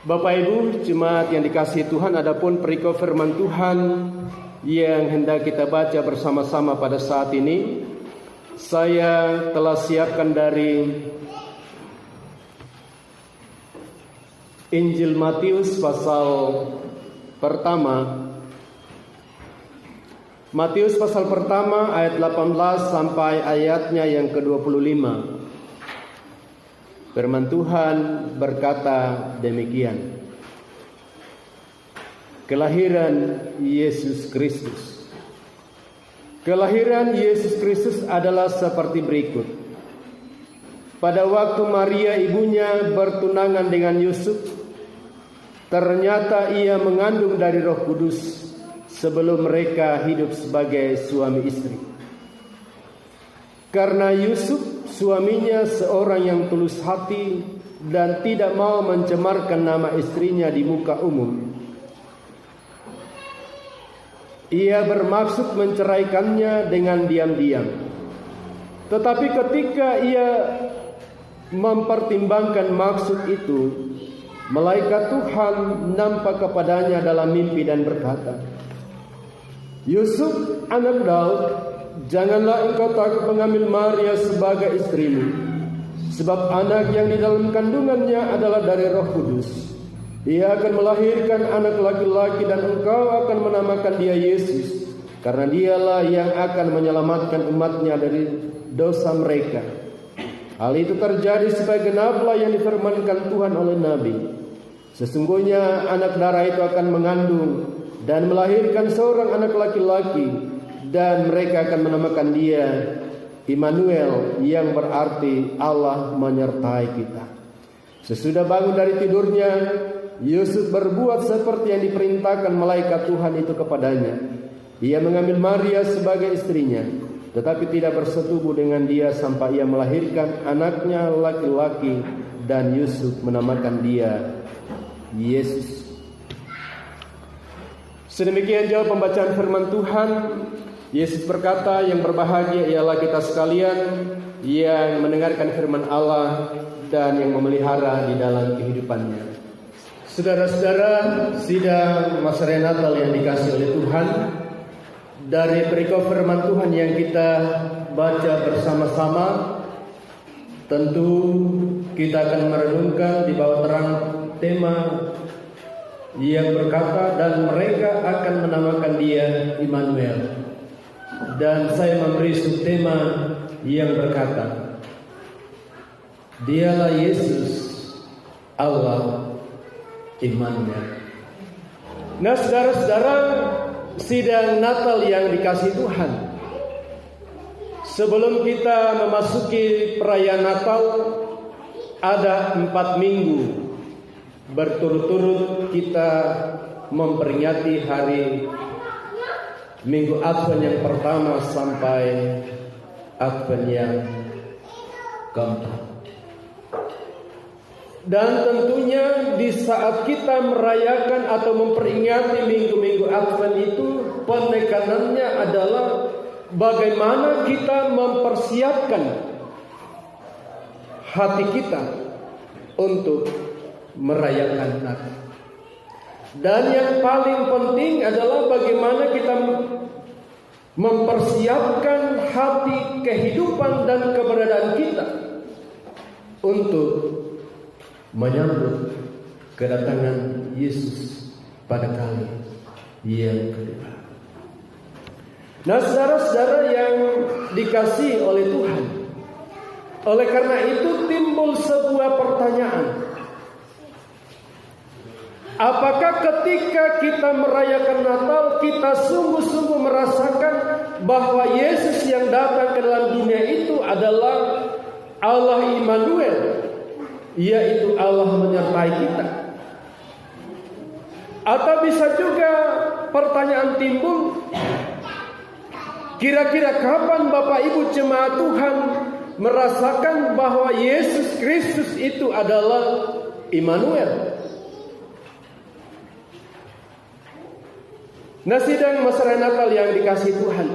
Bapak Ibu jemaat yang dikasihi Tuhan, adapun perikop firman Tuhan yang hendak kita baca bersama-sama pada saat ini, saya telah siapkan dari Injil Matius pasal pertama. Matius pasal pertama ayat 18 sampai ayatnya yang ke-25. Firman Tuhan berkata demikian. Kelahiran Yesus Kristus. Kelahiran Yesus Kristus adalah seperti berikut. Pada waktu Maria ibunya bertunangan dengan Yusuf, ternyata ia mengandung dari Roh Kudus sebelum mereka hidup sebagai suami istri. Karena Yusuf suaminya seorang yang tulus hati dan tidak mau mencemarkan nama istrinya di muka umum, ia bermaksud menceraikannya dengan diam-diam. Tetapi ketika ia mempertimbangkan maksud itu, malaikat Tuhan nampak kepadanya dalam mimpi dan berkata, "Yusuf, anak Daud, janganlah engkau takut mengambil Maria sebagai istrimu, sebab anak yang di dalam kandungannya adalah dari Roh Kudus. Ia akan melahirkan anak laki-laki dan engkau akan menamakan dia Yesus, karena dialah yang akan menyelamatkan umatnya dari dosa mereka. Hal itu terjadi supaya genaplah yang difirmankan Tuhan oleh Nabi. Sesungguhnya anak darah itu akan mengandung dan melahirkan seorang anak laki-laki, dan mereka akan menamakan dia Immanuel, yang berarti Allah menyertai kita." Sesudah bangun dari tidurnya, Yusuf berbuat seperti yang diperintahkan malaikat Tuhan itu kepadanya. Ia mengambil Maria sebagai istrinya, tetapi tidak bersetubuh dengan dia sampai ia melahirkan anaknya laki-laki, dan Yusuf menamakan dia Yesus. Sedemikian jauh pembacaan firman Tuhan. Yesus berkata, yang berbahagia ialah kita sekalian yang mendengarkan firman Allah dan yang memelihara di dalam kehidupannya. Saudara-saudara, sidang masa raya Natal yang dikasihi oleh Tuhan, dari perikop firman Tuhan yang kita baca bersama-sama, tentu kita akan merenungkan di bawah terang tema yang berkata, dan mereka akan menamakan dia Immanuel. Dan saya memberi subtema yang berkata, dialah Yesus, Allah Immanuel. Nah, saudara-saudara, sidang Natal yang dikasihi Tuhan, sebelum kita memasuki perayaan Natal, ada 4 minggu berturut-turut kita memperingati hari Minggu Advent yang pertama sampai Advent yang keempat. Dan tentunya di saat kita merayakan atau memperingati minggu-minggu Advent itu, penekanannya adalah bagaimana kita mempersiapkan hati kita untuk merayakan Natal. Dan yang paling penting adalah bagaimana kita mempersiapkan hati, kehidupan dan keberadaan kita untuk menyambut kedatangan Yesus pada kali yang kedua. Nah, saudara-saudara yang dikasihi oleh Tuhan, oleh karena itu timbul sebuah pertanyaan. Apakah ketika kita merayakan Natal, kita sungguh-sungguh merasakan bahwa Yesus yang datang ke dalam dunia itu adalah Allah Immanuel, yaitu Allah menyertai kita? Atau bisa juga pertanyaan timbul, kira-kira kapan Bapak Ibu jemaat Tuhan merasakan bahwa Yesus Kristus itu adalah Immanuel? Nah, sidang masa raya Natal yang dikasihi Tuhan,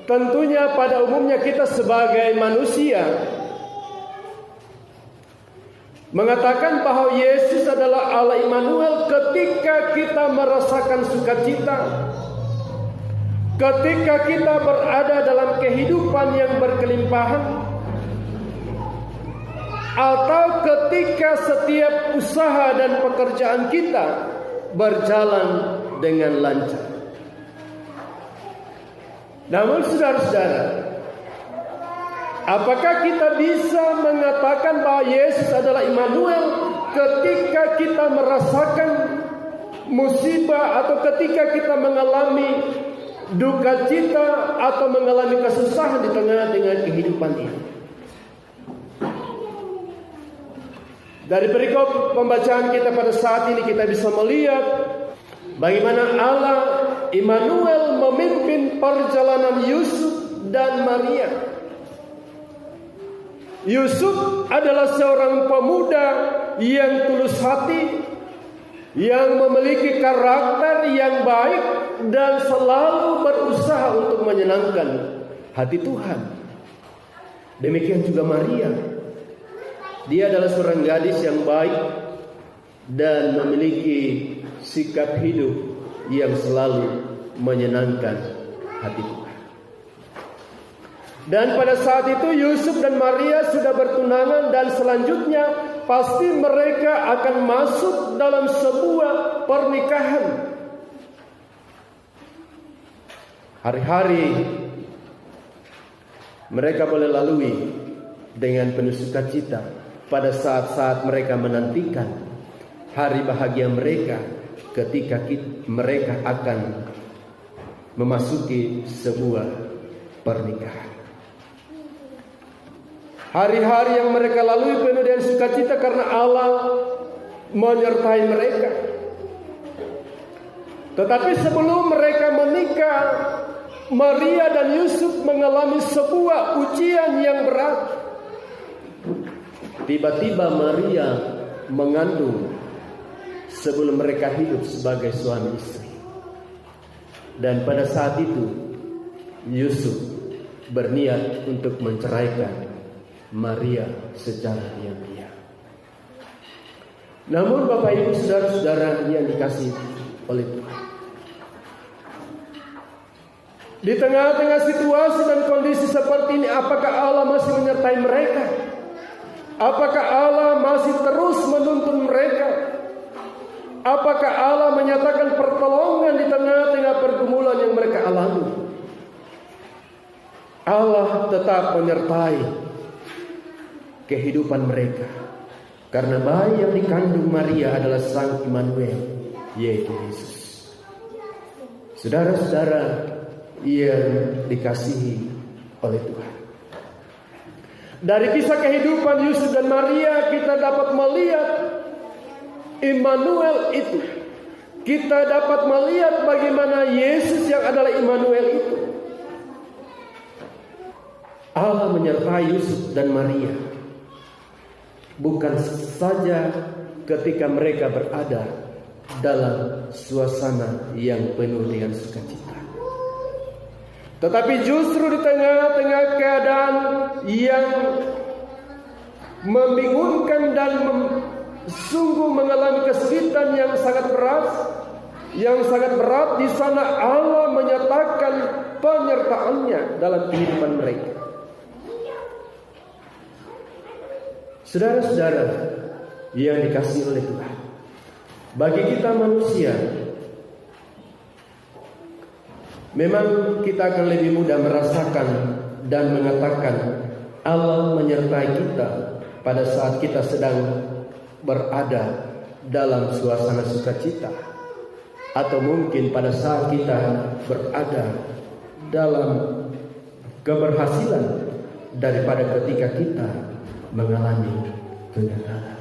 tentunya pada umumnya kita sebagai manusia mengatakan bahwa Yesus adalah Allah Immanuel ketika kita merasakan sukacita, ketika kita berada dalam kehidupan yang berkelimpahan, atau ketika setiap usaha dan pekerjaan kita berjalan dengan lancar. Namun saudara-saudara, apakah kita bisa mengatakan bahwa Yesus adalah Immanuel ketika kita merasakan musibah atau ketika kita mengalami duka cita atau mengalami kesusahan di tengah-tengah kehidupan ini? Dari perikop pembacaan kita pada saat ini kita bisa melihat bagaimana Allah Immanuel memimpin perjalanan Yusuf dan Maria. Yusuf adalah seorang pemuda yang tulus hati, yang memiliki karakter yang baik dan selalu berusaha untuk menyenangkan hati Tuhan. Demikian juga Maria. Dia adalah seorang gadis yang baik dan memiliki sikap hidup yang selalu menyenangkan hati Tuhan. Dan pada saat itu Yusuf dan Maria sudah bertunangan, dan selanjutnya pasti mereka akan masuk dalam sebuah pernikahan. Hari-hari mereka boleh lalui dengan penuh sukacita pada saat-saat mereka menantikan hari bahagia mereka ketika mereka akan memasuki sebuah pernikahan. Hari-hari yang mereka lalui penuh dengan sukacita karena Allah menyertai mereka. Tetapi sebelum mereka menikah, Maria dan Yusuf mengalami sebuah ujian yang berat. Tiba-tiba Maria mengandung sebelum mereka hidup sebagai suami istri. Dan pada saat itu Yusuf berniat untuk menceraikan Maria secara diam-diam. Namun Bapak Ibu saudara-saudara yang dikasihi oleh Tuhan, di tengah-tengah situasi dan kondisi seperti ini, apakah Allah masih menyertai mereka? Apakah Allah masih terus menuntun mereka? Apakah Allah menyatakan pertolongan di tengah-tengah pergumulan yang mereka alami? Allah tetap menyertai kehidupan mereka, karena bayi yang dikandung Maria adalah Sang Immanuel, yaitu Yesus. Saudara-saudara yang dikasihi oleh Tuhan, dari kisah kehidupan Yusuf dan Maria kita dapat melihat Immanuel itu. Kita dapat melihat bagaimana Yesus yang adalah Immanuel itu. Allah menyertai Yusuf dan Maria bukan saja ketika mereka berada dalam suasana yang penuh dengan sukacita, tetapi justru di tengah-tengah keadaan yang membingungkan dan sungguh mengalami kesulitan yang sangat berat, di sana Allah menyatakan penyertaannya dalam kehidupan mereka. Saudara-saudara yang dikasihi oleh Tuhan, bagi kita manusia, memang kita akan lebih mudah merasakan dan mengatakan Allah menyertai kita pada saat kita sedang berada dalam suasana sukacita, atau mungkin pada saat kita berada dalam keberhasilan, daripada ketika kita mengalami kegagalan.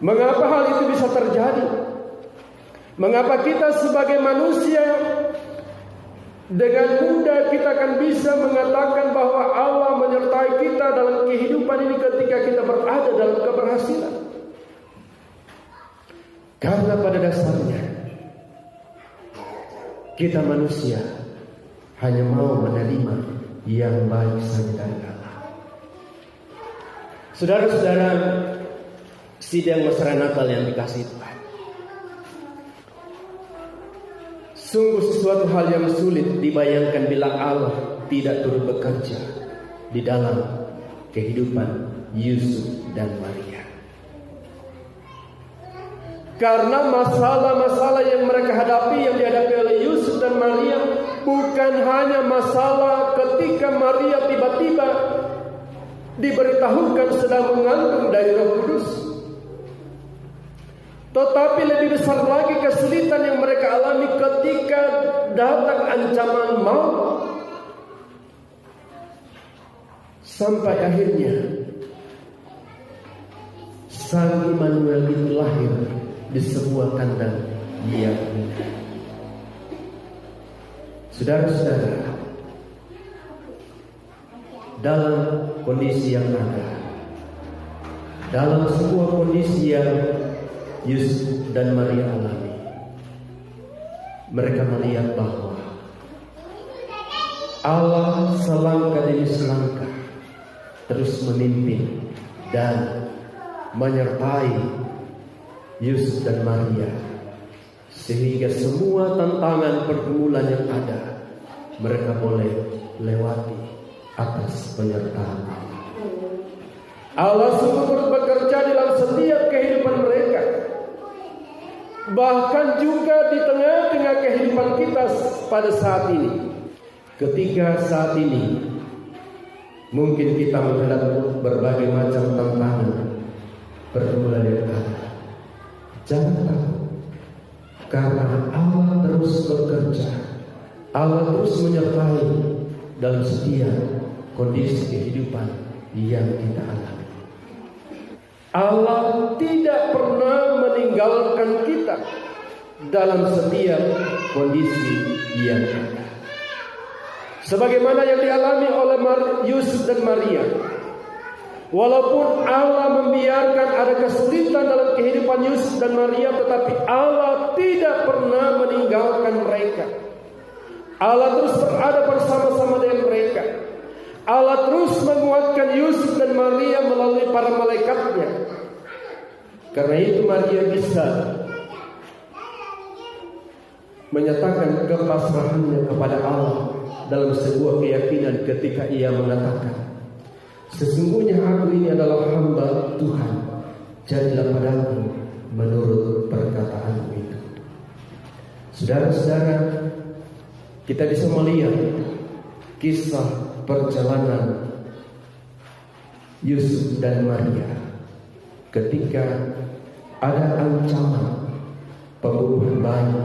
Mengapa hal itu bisa terjadi? Mengapa kita sebagai manusia dengan mudah kita akan bisa mengatakan bahwa Allah menyertai kita dalam kehidupan ini ketika kita berada dalam keberhasilan? Karena pada dasarnya kita manusia hanya mau menerima yang baik saja dari Allah. Saudara-saudara, sidang Mesra Natal yang dikasihi Tuhan, sungguh sesuatu hal yang sulit dibayangkan bila Allah tidak turut bekerja di dalam kehidupan Yusuf dan Maria. Karena masalah-masalah yang mereka hadapi, yang dihadapi oleh Yusuf dan Maria, bukan hanya masalah ketika Maria tiba-tiba diberitahukan sedang mengandung dari Roh Kudus, tetapi lebih besar lagi kesulitan yang mereka alami ketika datang ancaman maut, sampai akhirnya Sang Immanuel itu lahir di sebuah kandang yang indah. Saudara-saudara, dalam kondisi yang ada, dalam sebuah kondisi yang Yusuf dan Maria alami, mereka melihat bahwa Allah selangkah demi selangkah terus memimpin dan menyertai Yusuf dan Maria, sehingga semua tantangan pergumulan yang ada mereka boleh lewati atas penyertaan Allah. Allah sungguh turut bekerja dalam setiap kehidupan mereka, bahkan juga di tengah-tengah kehidupan kita pada saat ini. Ketika saat ini mungkin kita menghadapi berbagai macam tantangan pergumulan yang ada, jangan takut, karena Allah terus bekerja. Allah terus menyertai dalam setiap kondisi kehidupan yang kita alami. Allah tidak pernah meninggalkan kita dalam setiap kondisi yang ada. Sebagaimana yang dialami oleh Yusuf dan Maria, walaupun Allah membiarkan ada kesulitan dalam kehidupan Yusuf dan Maria, tetapi Allah tidak pernah meninggalkan mereka. Allah terus berada bersama-sama dengan mereka. Allah terus menguatkan Yusuf dan Maria melalui para malaikatnya. Karena itu Maria bisa menyatakan kepasrahannya kepada Allah dalam sebuah keyakinan ketika ia mengatakan, sesungguhnya aku ini adalah hamba Tuhan, jadilah padaku menurut perkataanmu itu. Saudara-saudara, kita bisa melihat kisah perjalanan Yusuf dan Maria ketika ada ancaman pembunuhan bayi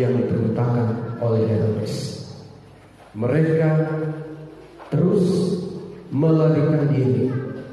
yang diperintahkan oleh Herodes. Mereka terus melarikan diri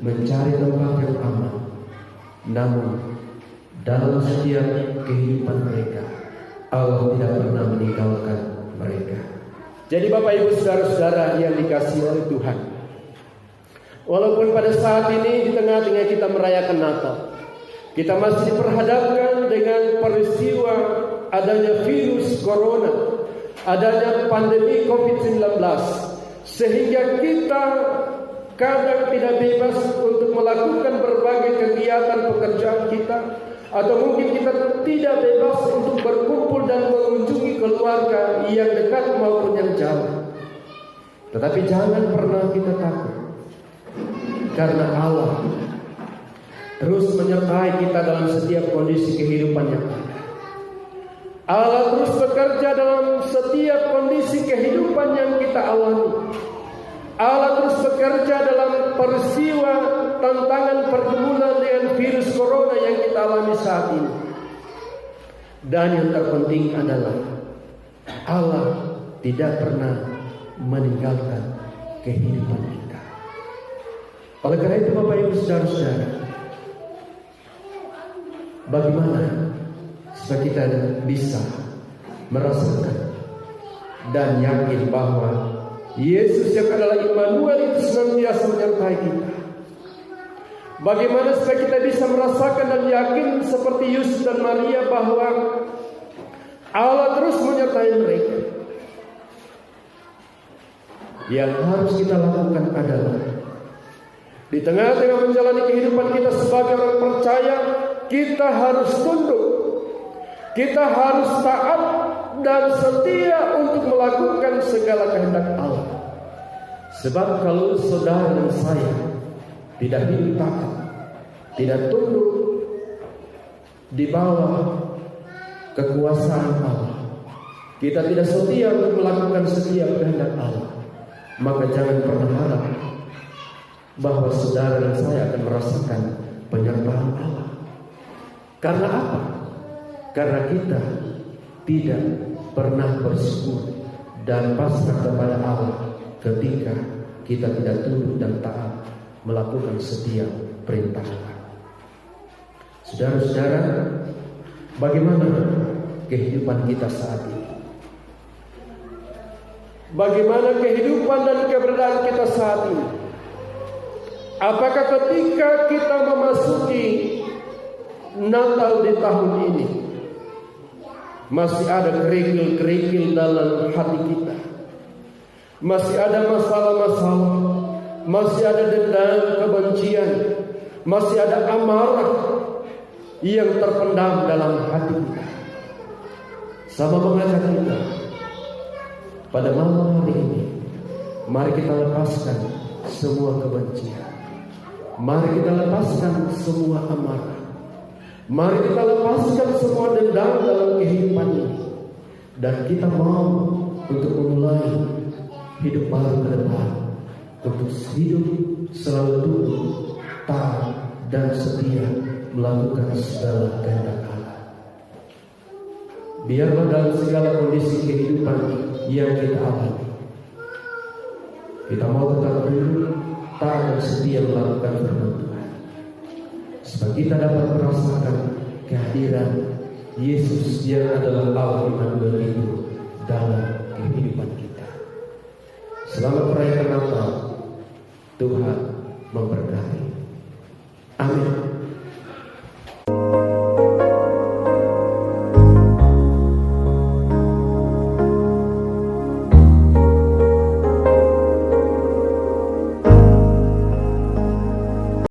mencari tempat yang aman. Namun dalam setiap kehidupan mereka, Allah tidak pernah meninggalkan mereka. Jadi Bapak Ibu Saudara-saudara yang dikasihi oleh Tuhan, walaupun pada saat ini di tengah-tengah kita merayakan Natal, kita masih diperhadapkan dengan peristiwa adanya virus corona, adanya pandemi COVID-19, sehingga kita kadang tidak bebas untuk melakukan berbagai kegiatan pekerjaan kita, atau mungkin kita tidak bebas untuk berkumpul dan mengunjungi keluarga yang dekat maupun yang jauh. Tetapi jangan pernah kita takut, karena Allah terus menyertai kita dalam setiap kondisi kehidupan yang ada. Allah terus bekerja dalam setiap kondisi kehidupan yang kita alami. Allah terus bekerja dalam peristiwa tantangan pergumulan dengan virus corona yang kita alami saat ini. Dan yang terpenting adalah Allah tidak pernah meninggalkan kehidupan kita. Oleh karena itu Bapak Ibu Saudara-saudara, bagaimana supaya kita bisa merasakan dan yakin bahwa Yesus yang adalah Immanuel itu senantiasa menyertai kita. Bagaimana supaya kita bisa merasakan dan yakin seperti Yusuf dan Maria bahwa Allah terus menyertai mereka. Yang harus kita lakukan adalah Di tengah-tengah menjalani kehidupan kita sebagai orang percaya, kita harus tunduk, kita harus taat dan setia untuk melakukan segala kehendak Allah. Sebab kalau saudara dan saya tidak hidup taat, tidak tunduk di bawah kekuasaan Allah, kita tidak setia untuk melakukan setiap kehendak Allah, maka jangan pernah harap bahwa saudara dan saya akan merasakan penyertaan Allah. Karena apa? Karena kita tidak pernah bersyukur dan pasrah kepada Allah ketika kita tidak tunduk dan taat melakukan setiap perintah Allah. Saudara-saudara, bagaimana kehidupan kita saat ini? Bagaimana kehidupan dan keberadaan kita saat ini? Apakah ketika kita memasuki Natal di tahun ini masih ada kerikil-kerikil dalam hati kita? Masih ada masalah-masalah, masih ada dendam, kebencian, masih ada amarah yang terpendam dalam hati kita. Sama mengajak kita pada malam hari ini, mari kita lepaskan semua kebencian, mari kita lepaskan semua amarah, mari kita lepaskan semua dendam dalam kehidupan ini, dan kita mau untuk memulai hidup baru ke depan, untuk hidup selalu tunduk, taat dan setia melakukan segala kehendak Allah. Biarlah dalam segala kondisi kehidupan yang kita alami, kita mau tetap tunduk, taat dan setia melakukan firman Tuhan, supaya kita dapat merasakan kehadiran Yesus yang adalah Allah Immanuel itu dalam kehidupan kita. Selamat merayakan Natal. Tuhan memberkati.